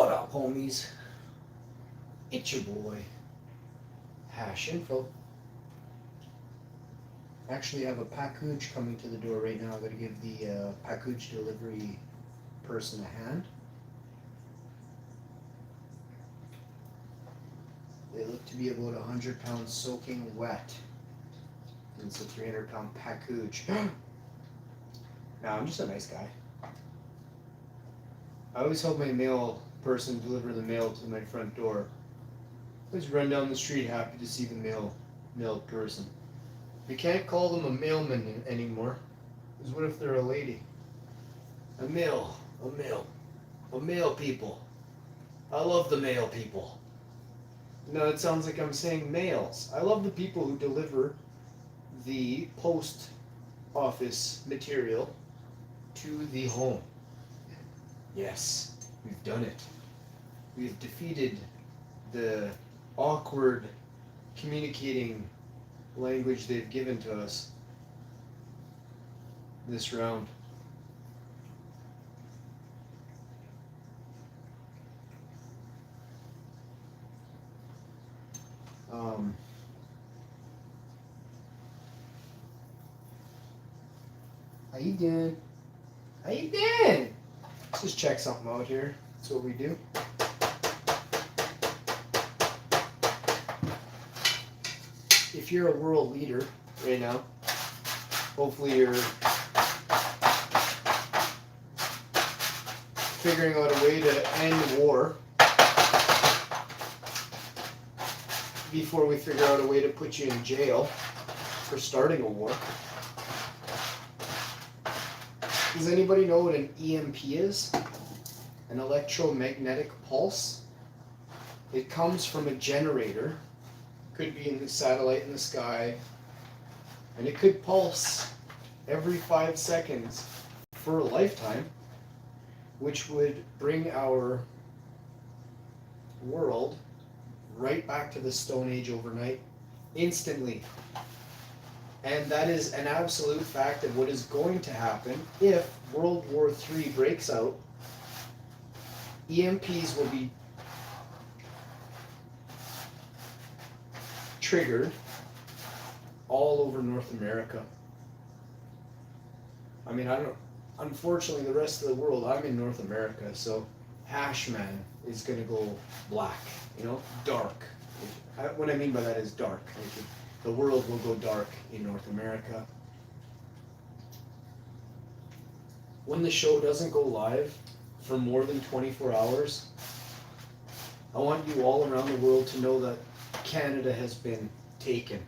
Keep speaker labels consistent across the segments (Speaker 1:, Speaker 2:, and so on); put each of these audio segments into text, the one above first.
Speaker 1: What up, homies? It's your boy, Hash Info. Actually, I have a package coming to the door right now. I gotta give the package delivery person a hand. They look to be about 100 pounds soaking wet. And it's a 300-pound package. No, I'm just a nice guy. I always help my mail person deliver the mail to my front door. I always run down the street happy to see the mail person. You can't call them a mailman anymore, because what if they're a lady? A mail people. I love the mail people. No, it sounds like I'm saying males. I love the people who deliver the post office material to the home. Yes, we've done it. We've defeated the awkward communicating language they've given to us this round. How you doing? How you doing? Let's just check something out here. That's what we do. If you're a world leader right now, hopefully you're figuring out a way to end war before we figure out a way to put you in jail for starting a war. Does anybody know what an EMP is? An electromagnetic pulse? It comes from a generator. Could be in the satellite in the sky. And it could pulse every 5 seconds for a lifetime, which would bring our world right back to the Stone Age overnight, instantly. And that is an absolute fact of what is going to happen if World War III breaks out. EMPs will be triggered all over North America. I mean, unfortunately, the rest of the world, I'm in North America, so Hashman is going to go black, dark. What I mean by that is dark. The world will go dark in North America. When the show doesn't go live for more than 24 hours, I want you all around the world to know that Canada has been taken.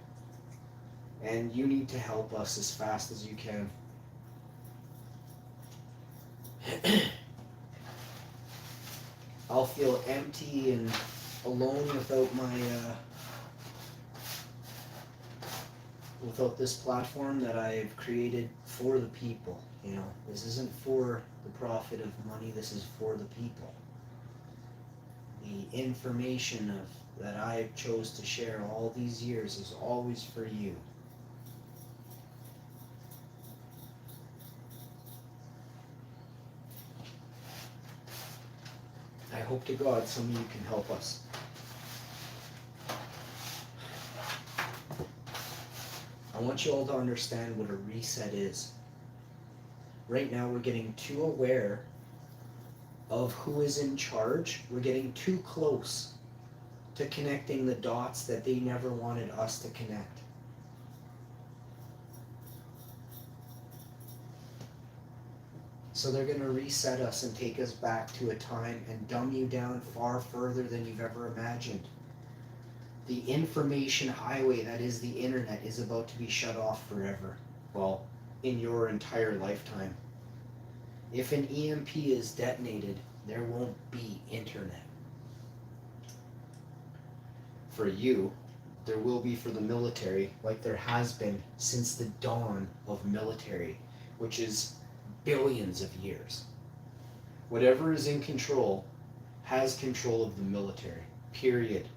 Speaker 1: And you need to help us as fast as you can. I'll feel empty and alone without without this platform that I've created for the people. This isn't for the profit of money, this is for the people. The information that I chose to share all these years is always for you. I hope to God some of you can help us. I want you all to understand what a reset is. Right now we're getting too aware of who is in charge. We're getting too close to connecting the dots that they never wanted us to connect. So they're going to reset us and take us back to a time and dumb you down far further than you've ever imagined. The information highway that is the internet is about to be shut off forever. Well, in your entire lifetime. If an EMP is detonated, there won't be internet. For you, there will be for the military, like there has been since the dawn of military, which is billions of years. Whatever is in control has control of the military, period.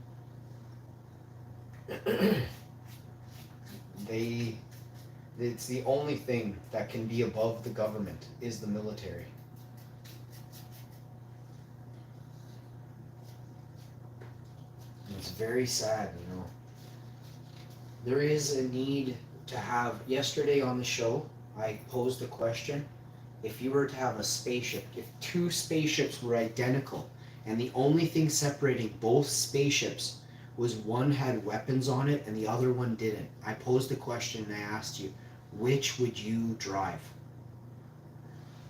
Speaker 1: It's the only thing that can be above the government is the military. It's very sad, you know. There is a need to have, yesterday on the show, I posed a question. If you were to have a spaceship, if two spaceships were identical, and the only thing separating both spaceships was one had weapons on it and the other one didn't, I posed a question and I asked you, which would you drive?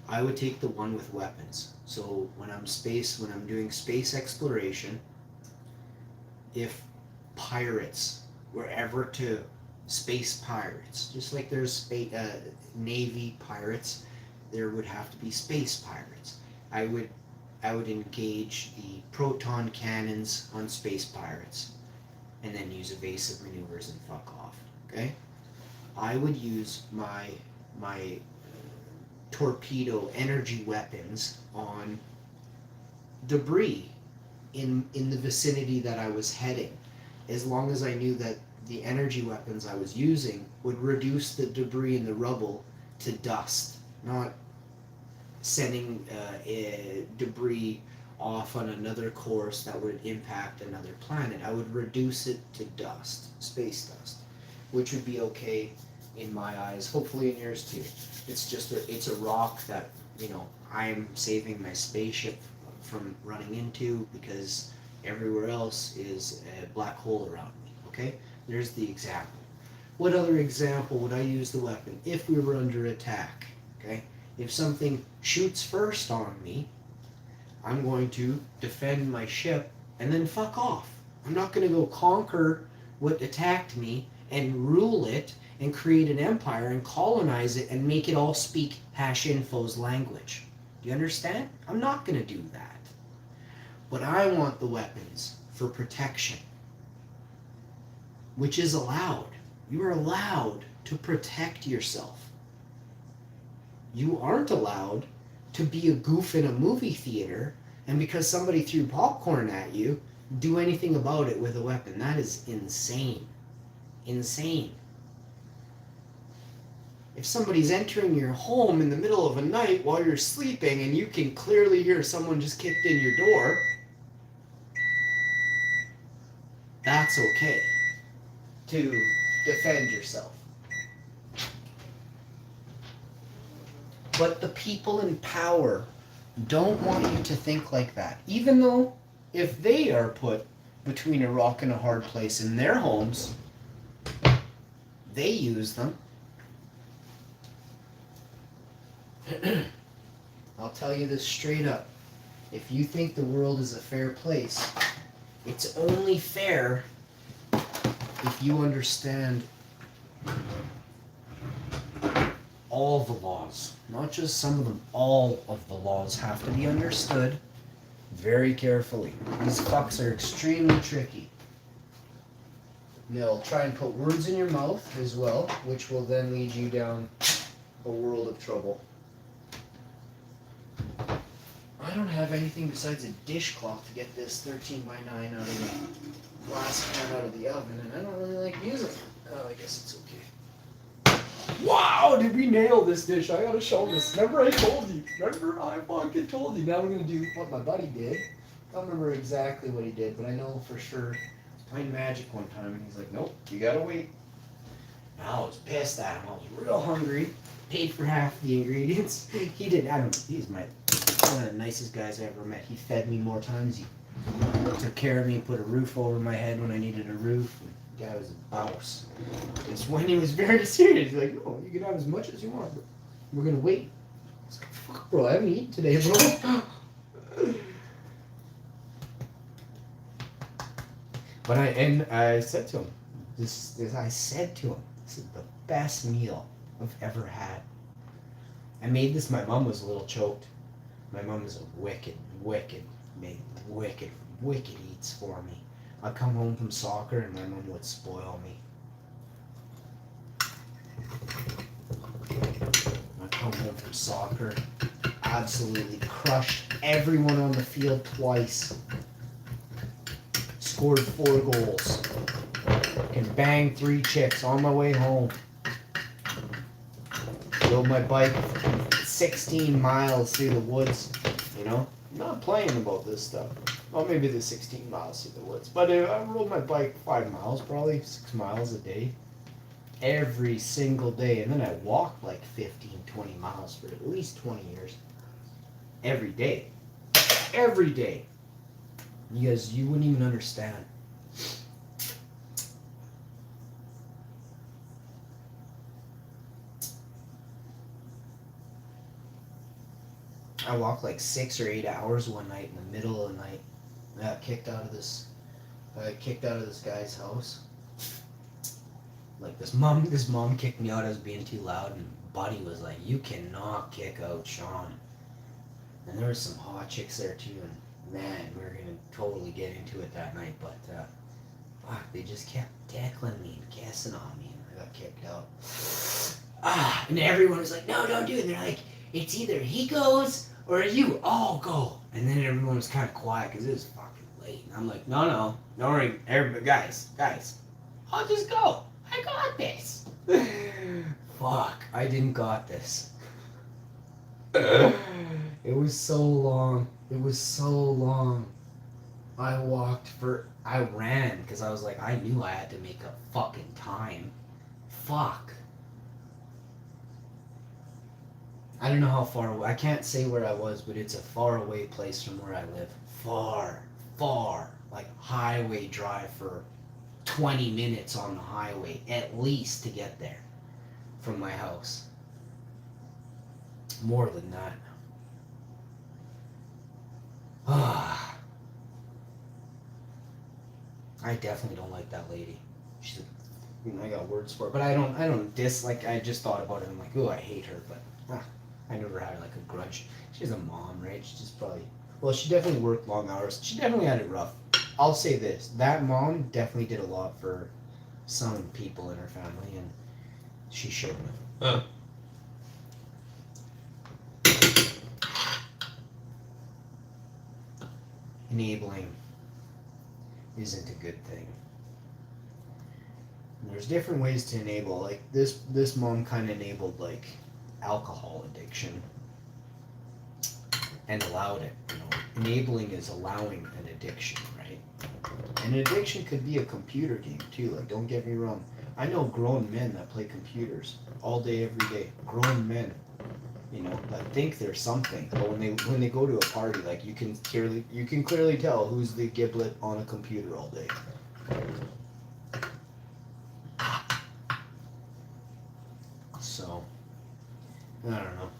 Speaker 1: I would take the one with weapons. So when I'm doing space exploration, if pirates were ever to, space pirates, just like there's Navy pirates, there would have to be space pirates. I would engage the proton cannons on space pirates and then use evasive maneuvers and fuck off. Okay? I would use my torpedo energy weapons on debris in the vicinity that I was heading, as long as I knew that the energy weapons I was using would reduce the debris and the rubble to dust, not sending debris off on another course that would impact another planet. I would reduce it to dust, space dust, which would be okay in my eyes, hopefully in yours too. It's just it's a rock that, you know, I'm saving my spaceship from running into, because everywhere else is a black hole around me. Okay, there's the example. What other example would I use the weapon if we were under attack? Okay, if something shoots first on me, I'm going to defend my ship and then fuck off. I'm not going to go conquer what attacked me and rule it and create an empire and colonize it and make it all speak #info's language. Do you understand? I'm not going to do that. But I want the weapons for protection, which is allowed. You are allowed to protect yourself. You aren't allowed to be a goof in a movie theater, and because somebody threw popcorn at you, do anything about it with a weapon. That is insane. Insane. If somebody's entering your home in the middle of a night while you're sleeping and you can clearly hear someone just kicked in your door, that's okay to defend yourself. But the people in power don't want you to think like that. Even though if they are put between a rock and a hard place in their homes, they use them. I'll tell you this straight up. If you think the world is a fair place, it's only fair if you understand all the laws. Not just some of them. All of the laws have to be understood very carefully. These fucks are extremely tricky. They'll try and put words in your mouth as well, which will then lead you down a world of trouble. I don't have anything besides a dishcloth to get this 13x9 out of the glass pan out of the oven, and I don't really like using it. Oh, I guess it's okay. Wow, did we nail this dish? I gotta show this. Remember I told you. Remember I fucking told you. Now we're gonna do what my buddy did. I don't remember exactly what he did, but I know for sure. I was playing Magic one time, and he's like, nope, you gotta wait. I was pissed at him. I was real hungry. Paid for half the ingredients. He did. I don't know. He's one of the nicest guys I ever met. He fed me more times. He took care of me, put a roof over my head when I needed a roof. The guy was a boss. It's when he was very serious. He's like, oh, you can have as much as you want, but we're gonna wait. I was like, fuck, bro, I haven't eaten today, bro. But I said to him, this is the best meal I've ever had. I made this. My mom was a little choked. My mom is a wicked eats for me. I'd come home from soccer and my mom would spoil me. I'd come home from soccer, absolutely crushed everyone on the field twice. Scored 4 goals. And banged 3 chicks on my way home. Rode my bike 16 miles through the woods, you know? I'm not playing about this stuff. Well, maybe the 16 miles through the woods. But I rode my bike 5 miles, probably 6 miles a day. Every single day. And then I walked like 15, 20 miles for at least 20 years. Every day. Every day. You wouldn't even understand. I walked like 6 or 8 hours one night in the middle of the night. I got kicked out of this guy's house. Like this mom kicked me out. I was being too loud, and Buddy was like, "You cannot kick out Sean." And there was some hot chicks there too, and man, we were gonna totally get into it that night, but fuck, they just kept tackling me and kissing on me, and I got kicked out. And everyone was like, "No, don't do it." And they're like, "It's either he goes or you all go." And then everyone was kind of quiet because it was fucking late. And I'm like, no, don't worry, everybody, guys, I'll just go. I got this. Fuck, I didn't got this. It was so long. I ran because I was like, I knew I had to make a fucking time. Fuck. I don't know how far away. I can't say where I was, but it's a far away place from where I live. Far. Like highway drive for 20 minutes on the highway, at least, to get there from my house. More than that. I definitely don't like that lady. She's, I got words for it, but I don't dislike. I just thought about it. And I'm like, oh, I hate her, but I never had like a grudge. She's a mom, right? She just probably. Well, she definitely worked long hours. She definitely had it rough. I'll say this: that mom definitely did a lot for some people in her family, and she shouldn't have. Enabling isn't a good thing. And there's different ways to enable. Like this mom kind of enabled like alcohol addiction and allowed it. You know, enabling is allowing an addiction, right? And an addiction could be a computer game too. Like, don't get me wrong. I know grown men that play computers all day, every day. Grown men, you know, that think they're something, but when they go to a party, like you can clearly tell who's the giblet on a computer all day. So, I don't know.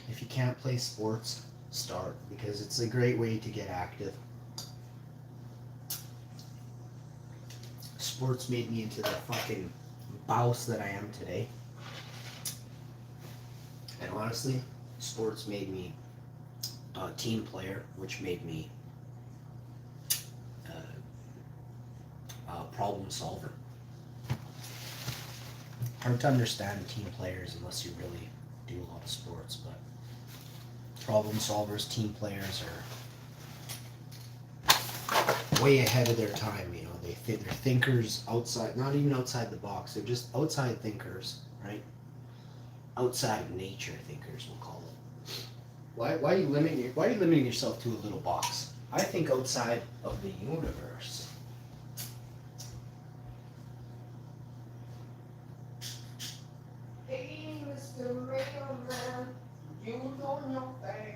Speaker 1: If you can't play sports, start, because it's a great way to get active. Sports made me into the fucking bouse that I am today. And honestly, sports made me a team player, which made me a problem solver. Hard to understand team players unless you really do a lot of sports, but problem solvers, team players are way ahead of their time. You know, they're thinkers outside, not even outside the box. They're just outside thinkers, right? Outside of nature thinkers, we'll call it. Why are you limiting yourself to a little box? I think outside of the universe. Hey, Mr. Mailman, you doing your thing?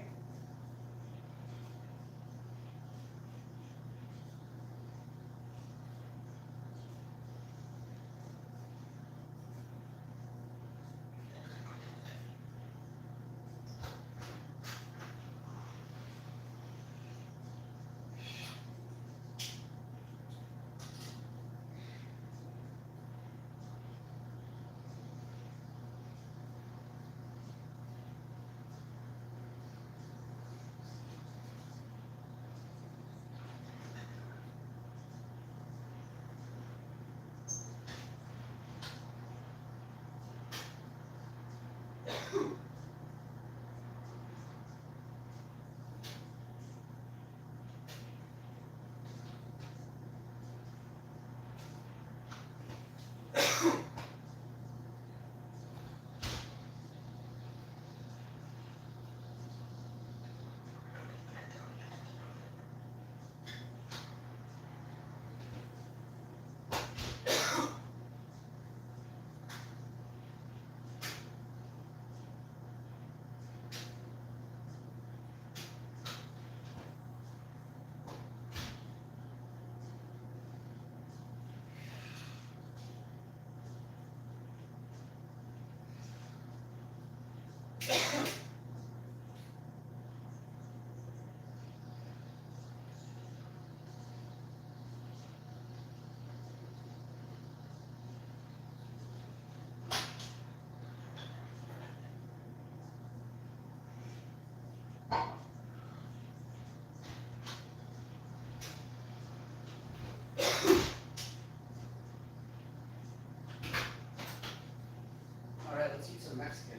Speaker 1: Alright, let's eat some Mexican.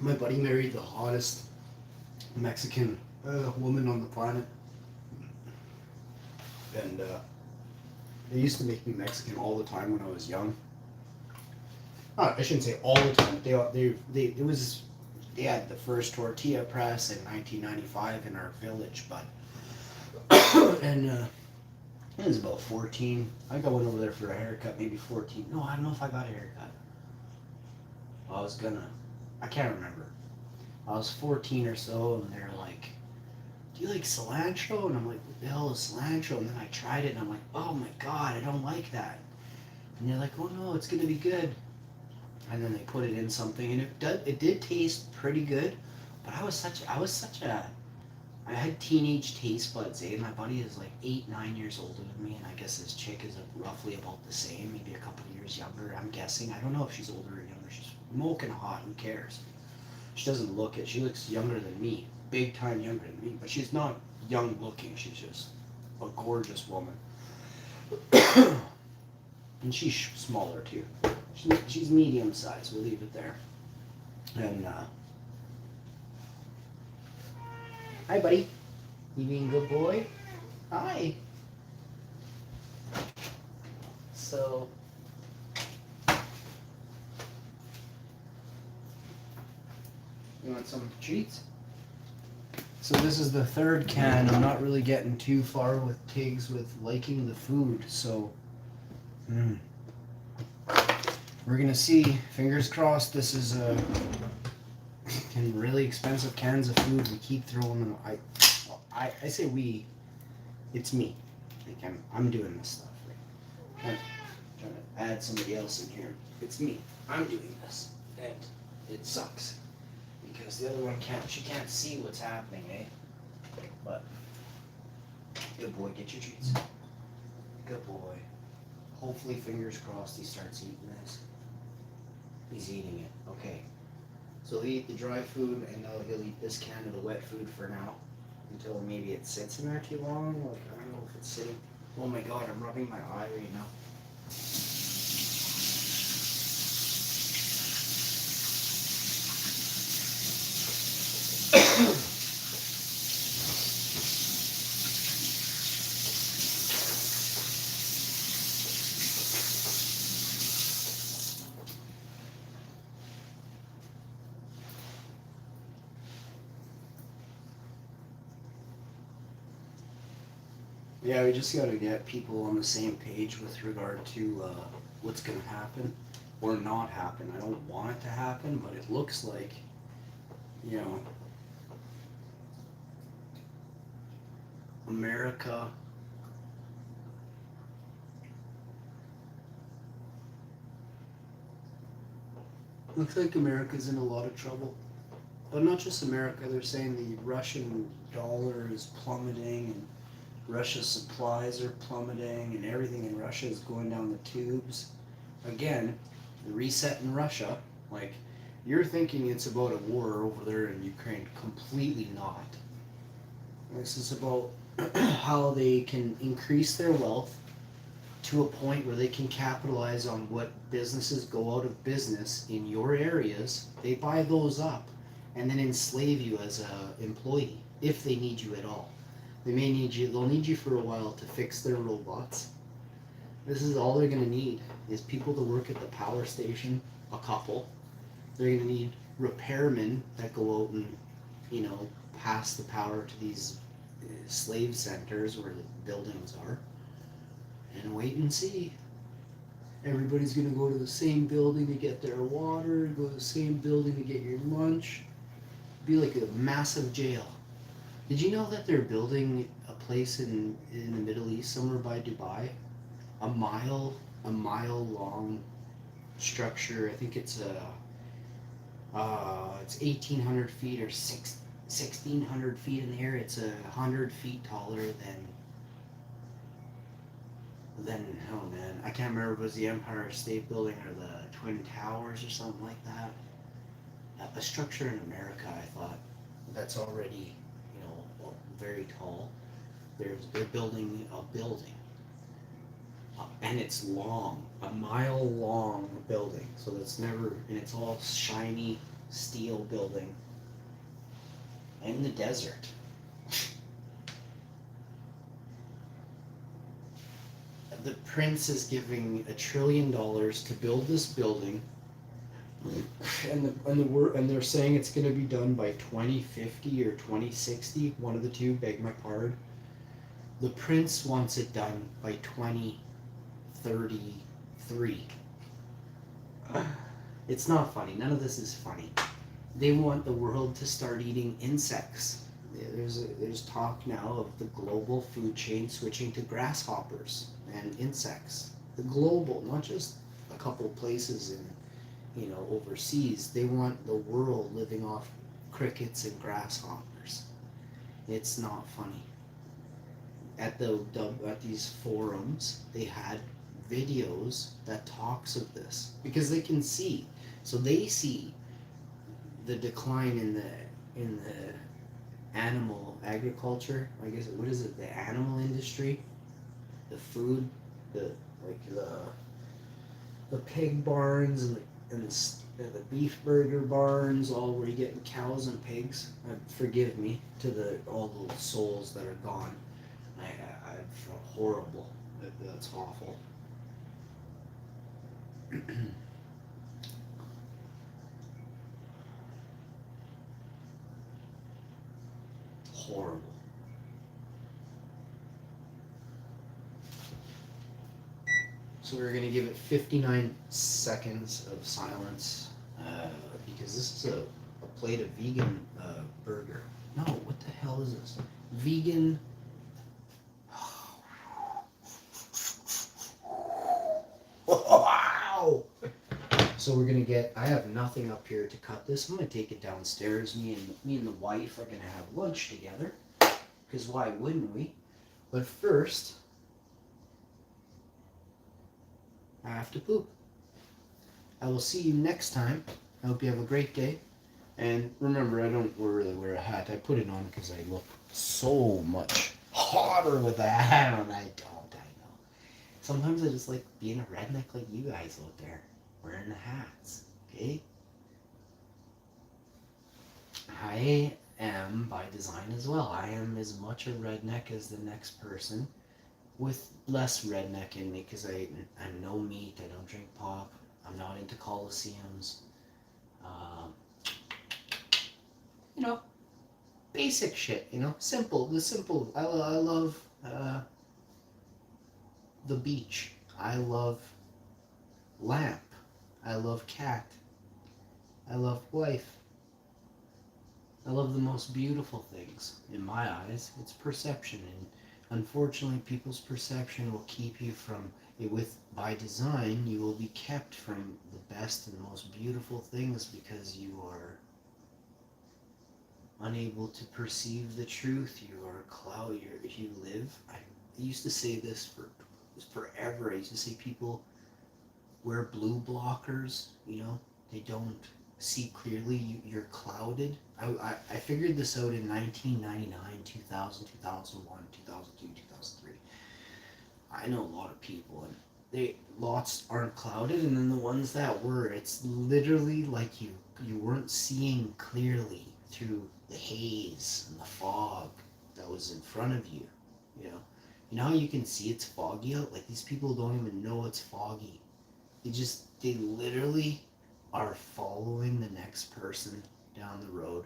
Speaker 2: My buddy married the hottest Mexican woman on the planet. And they used to make me Mexican all the time when I was young. I shouldn't say all the time. They had the first tortilla press in 1995 in our village, but and I was about 14. I got one over there for a haircut, maybe 14. No, I don't know if I got a haircut. I can't remember. I was 14 or so, and they're like, do you like cilantro? And I'm like, what the hell is cilantro? And then I tried it, and I'm like, oh my god, I don't like that. And they're like, oh no, it's gonna be good. And then they put it in something, and it did taste pretty good, but I had teenage taste buds, eh? My buddy is like 8, 9 years older than me, and I guess his chick is roughly about the same, maybe a couple of years younger, I'm guessing. I don't know if she's older or younger. She's smoking hot, who cares? She doesn't look it. She looks younger than me, big time younger than me, but she's not young looking. She's just a gorgeous woman. And she's smaller too. She's medium sized, we'll leave it there. And hi buddy, you being a good boy? Hi. So you want some treats? So this is the third can. I'm not really getting too far with pigs with liking the food, so we're gonna see. Fingers crossed. This is really expensive cans of food. We keep throwing them. I say we. It's me. Like I'm doing this stuff. Like, I'm trying to add somebody else in here. It's me. I'm doing this, and it sucks because the other one can't. She can't see what's happening, eh? But good boy, get your treats. Good boy. Hopefully, fingers crossed, he starts eating this. He's eating it. Okay. So he'll eat the dry food, and now he'll eat this can of the wet food for now, until maybe it sits in there too long. Like, I don't know if it's sitting. Oh my god, I'm rubbing my eye right now. Yeah, we just gotta get people on the same page with regard to what's gonna happen or not happen. I don't want it to happen, but it looks like, you know, America looks like America's in a lot of trouble. But not just America, they're saying the Russian dollar is plummeting and Russia's supplies are plummeting and everything in Russia is going down the tubes. Again, the reset in Russia, like, you're thinking it's about a war over there in Ukraine. Completely not. This is about how they can increase their wealth to a point where they can capitalize on what businesses go out of business in your areas. They buy those up and then enslave you as a employee if they need you at all. They may need you, they'll need you for a while to fix their robots. This is all they're gonna need, is people to work at the power station, a couple. They're gonna need repairmen that go out and, you know, pass the power to these slave centers where the buildings are. And wait and see. Everybody's gonna go to the same building to get their water, go to the same building to get your lunch. be like a massive jail. Did you know that they're building a place in the Middle East, somewhere by Dubai, a mile long structure? I think it's it's 1,800 feet or 1,600 feet in the air. It's 100 feet taller than oh man, I can't remember if it was the Empire State Building or the Twin Towers or something like that. A structure in America, I thought, that's already, very tall. They're building a building, and it's long, a mile long building. So that's never, and it's all shiny steel building in the desert. The prince is giving $1 trillion to build this building, and they're saying it's going to be done by 2050 or 2060, one of the two. Beg my pardon. The prince wants it done by 2033. It's not funny. None of this is funny. They want the world to start eating insects. There's talk now of the global food chain switching to grasshoppers and insects. The global, not just a couple places in, overseas. They want the world living off crickets and grasshoppers. It's not funny. At these forums, they had videos that talks of this because they can see. So they see the decline in the animal agriculture. I guess, what is it? The animal industry, the food, the pig barns and the beef burger barns, all where you get cows and pigs. Forgive me to all the souls that are gone. I feel horrible. That's awful. Horrible. So we're gonna give it 59 seconds of silence because this is a plate of vegan burger. No, what the hell is this? Vegan. Wow. So we're gonna get. I have nothing up here to cut this. I'm gonna take it downstairs. Me and the wife are gonna have lunch together. Because why wouldn't we? But first, I have to poop. I will see you next time. I hope you have a great day. And remember, I don't really wear a hat. I put it on because I look so much hotter with a hat on. I know. Sometimes I just like being a redneck like you guys out there, wearing the hats, okay? I am by design as well. I am as much a redneck as the next person, with less redneck in me because I'm no meat. I don't drink pop. I'm not into coliseums. Basic shit. Simple. The simple. I love the beach. I love lamp. I love cat. I love wife. I love the most beautiful things. In my eyes, it's perception, and unfortunately, people's perception will keep you from it. By design, you will be kept from the best and most beautiful things because you are unable to perceive the truth. You are clouded. You live. I used to say this forever. I used to say people wear blue blockers. They don't see clearly. You're clouded. I figured this out in 1999, 2000, 2001, 2002, 2003. I know a lot of people, and lots aren't clouded, and then the ones that were, it's literally like you weren't seeing clearly through the haze and the fog that was in front of you. You know how you can see it's foggy out? Like, these people don't even know it's foggy. They literally are following the next person down the road.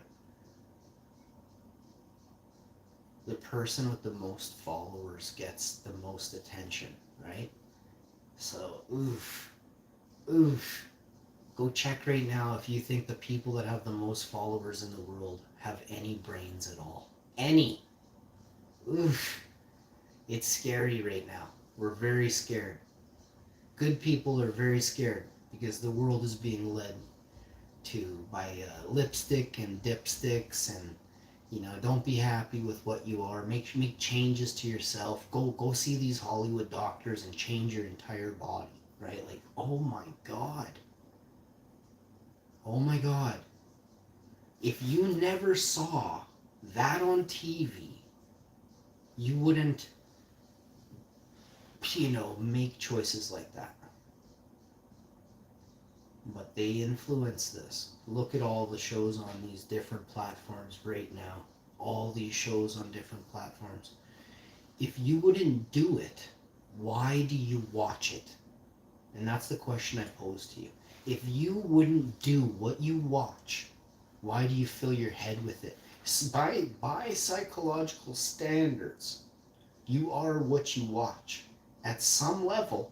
Speaker 2: The person with the most followers gets the most attention, right? So, oof. Go check right now if you think the people that have the most followers in the world have any brains at all. Any. Oof. It's scary right now. We're very scared. Good people are very scared because the world is being led to by lipstick and dipsticks, and don't be happy with what you are. Make changes to yourself. Go see these Hollywood doctors and change your entire body, right? Like, oh my god. Oh my god. If you never saw that on TV, you wouldn't make choices like that. But they influence this. Look at all the shows on these different platforms right now. All these shows on different platforms. If you wouldn't do it, why do you watch it? And that's the question I pose to you. If you wouldn't do what you watch, why do you fill your head with it? By psychological standards, you are what you watch. At some level,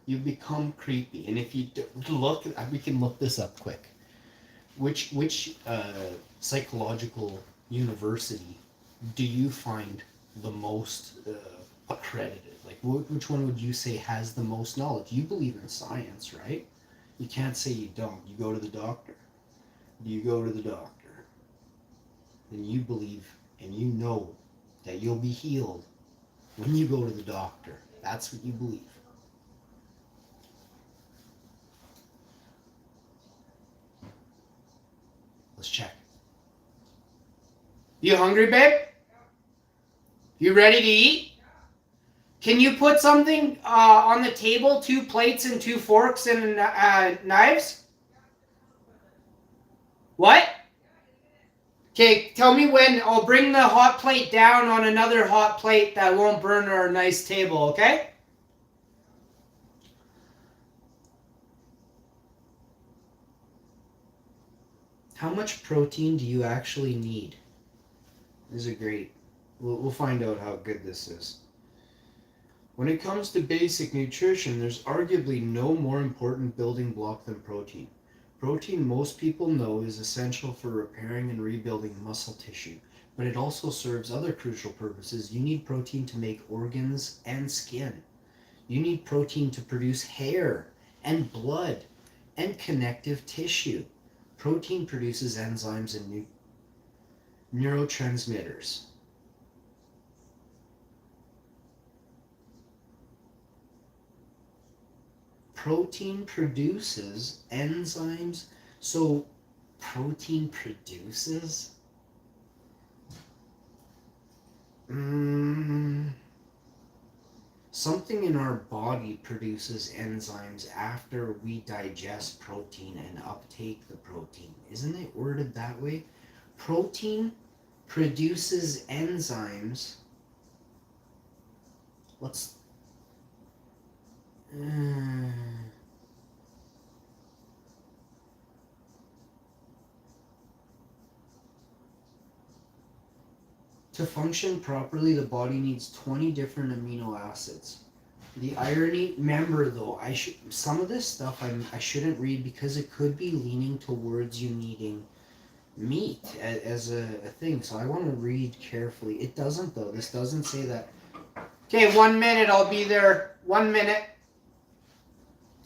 Speaker 2: you become creepy. And if you look, we can look this up quick. Which psychological university do you find the most accredited? Like, which one would you say has the most knowledge? You believe in science, right? You can't say you don't. You go to the doctor. You go to the doctor. Then you believe and you know that you'll be healed when you go to the doctor. That's what you believe. Let's check. You hungry, babe? You ready to eat? Can you put something on the table? 2 plates and 2 forks and knives? What? Okay, tell me when. I'll bring the hot plate down on another hot plate that won't burn our nice table, okay? How much protein do you actually need? These are great. We'll find out how good this is. When it comes to basic nutrition, there's arguably no more important building block than protein. Protein, most people know, is essential for repairing and rebuilding muscle tissue, but it also serves other crucial purposes. You need protein to make organs and skin. You need protein to produce hair and blood and connective tissue. Protein produces enzymes and neurotransmitters. Protein produces enzymes. So protein produces? Something in our body produces enzymes after we digest protein and uptake the protein. Isn't it worded that way? Protein produces enzymes. Let's... To function properly, the body needs 20 different amino acids. The irony, remember though, some of this stuff I shouldn't read because it could be leaning towards you needing meat as a thing. So I want to read carefully. It doesn't though. This doesn't say that. Okay, 1 minute. I'll be there. 1 minute.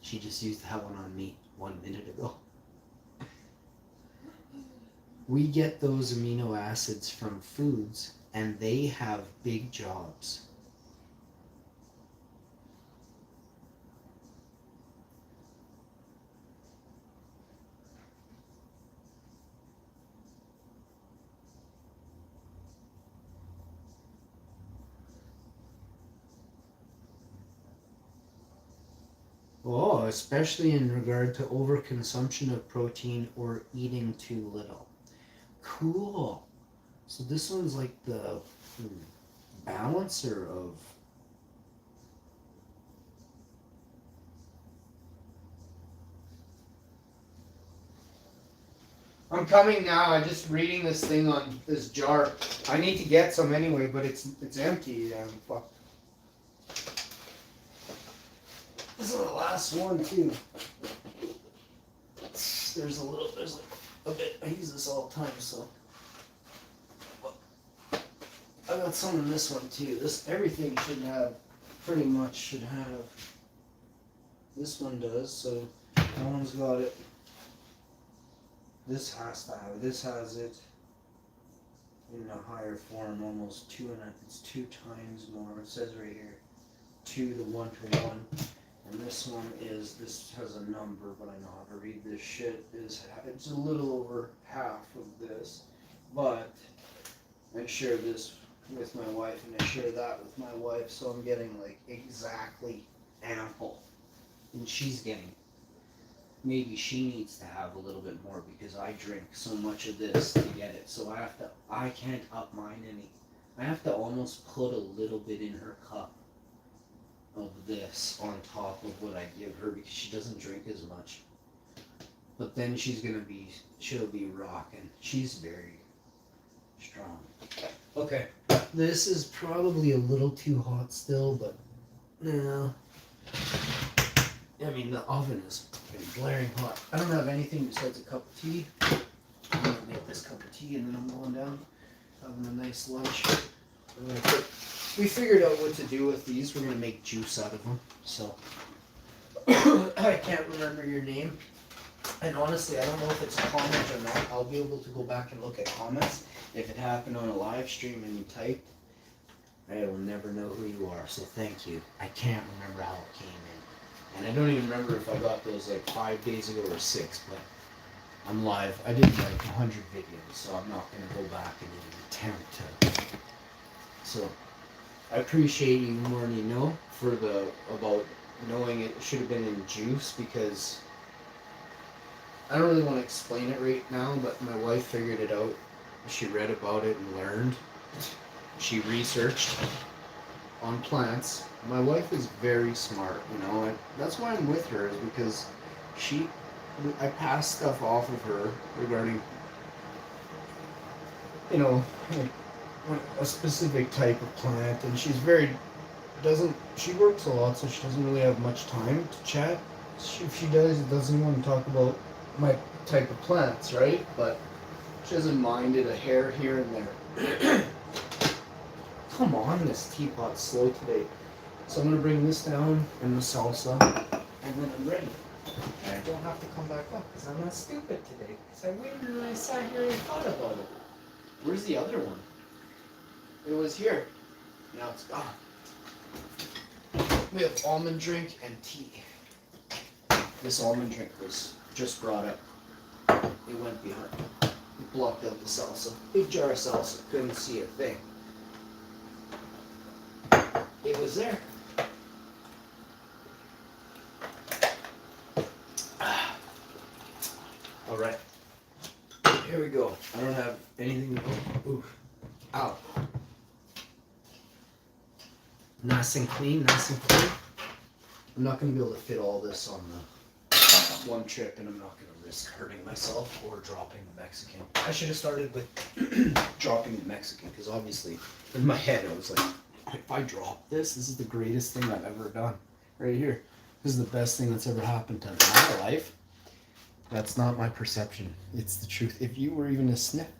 Speaker 2: She just used that one on me 1 minute ago. We get those amino acids from foods, and they have big jobs. Oh, especially in regard to overconsumption of protein or eating too little. Cool. So this one's like the balancer of... I'm coming now. I'm just reading this thing on this jar. I need to get some anyway, but it's empty. Fuck. This is the last one too. there's like a bit. I use this all the time, so. I got some in this one too. Everything should have, pretty much should have. This one does, so that one's got it. This has to have it. This has it in a higher form, almost it's 2 times more. It says right here, 2 to 1 to 1. And this has a number, but I know how to read this shit. It's a little over half of this, but I share this with my wife, and I share that with my wife, so I'm getting like exactly ample, and she's getting. Maybe she needs to have a little bit more because I drink so much of this to get it. So I can't up mine any. I have to almost put a little bit in her cup of this on top of what I give her because she doesn't drink as much. But then she'll be rocking. She's very strong. Okay, this is probably a little too hot still, but no. I mean, the oven is blaring hot. I don't have anything besides a cup of tea. I'm gonna make this cup of tea and then I'm going down, having a nice lunch. We figured out what to do with these. We're gonna make juice out of them. So I can't remember your name, and honestly, I don't know if it's a comment or not. I'll be able to go back and look at comments. If it happened on a live stream and you typed, I will never know who you are. So thank you. I can't remember how it came in. And I don't even remember if I got those like 5 days ago or 6, but I'm live. I did like 100 videos, so I'm not going to go back and even attempt to. So I appreciate you warning you know about knowing it should have been in juice, because I don't really want to explain it right now, but my wife figured it out. She read about it and learned. She researched on plants. My wife is very smart, and that's why I'm with her, is because I pass stuff off of her regarding, a specific type of plant, and she works a lot, so she doesn't really have much time to chat. If she does, it doesn't want to talk about my type of plants, right? But she doesn't mind it, a hair here and there. Come on, this teapot's slow today. So I'm going to bring this down and the salsa, and then I'm ready. And I don't have to come back up because I'm not stupid today. Because I waited and I sat here and thought about it. Where's the other one? It was here. Now it's gone. We have almond drink and tea. This almond drink was just brought up. It went behind. It blocked out the salsa. Big jar of salsa. Couldn't see a thing. It was there. All right. Here we go. I don't have anything. Ooh. Ow. Nice and clean, nice and clean. I'm not going to be able to fit all this on the one trip, and I'm not going to risk hurting myself or dropping the Mexican. I should have started with dropping the Mexican, because obviously in my head I was like, if I drop this is the greatest thing I've ever done. Right here. This is the best thing that's ever happened to my life. That's not my perception. It's the truth. If you were even to sniff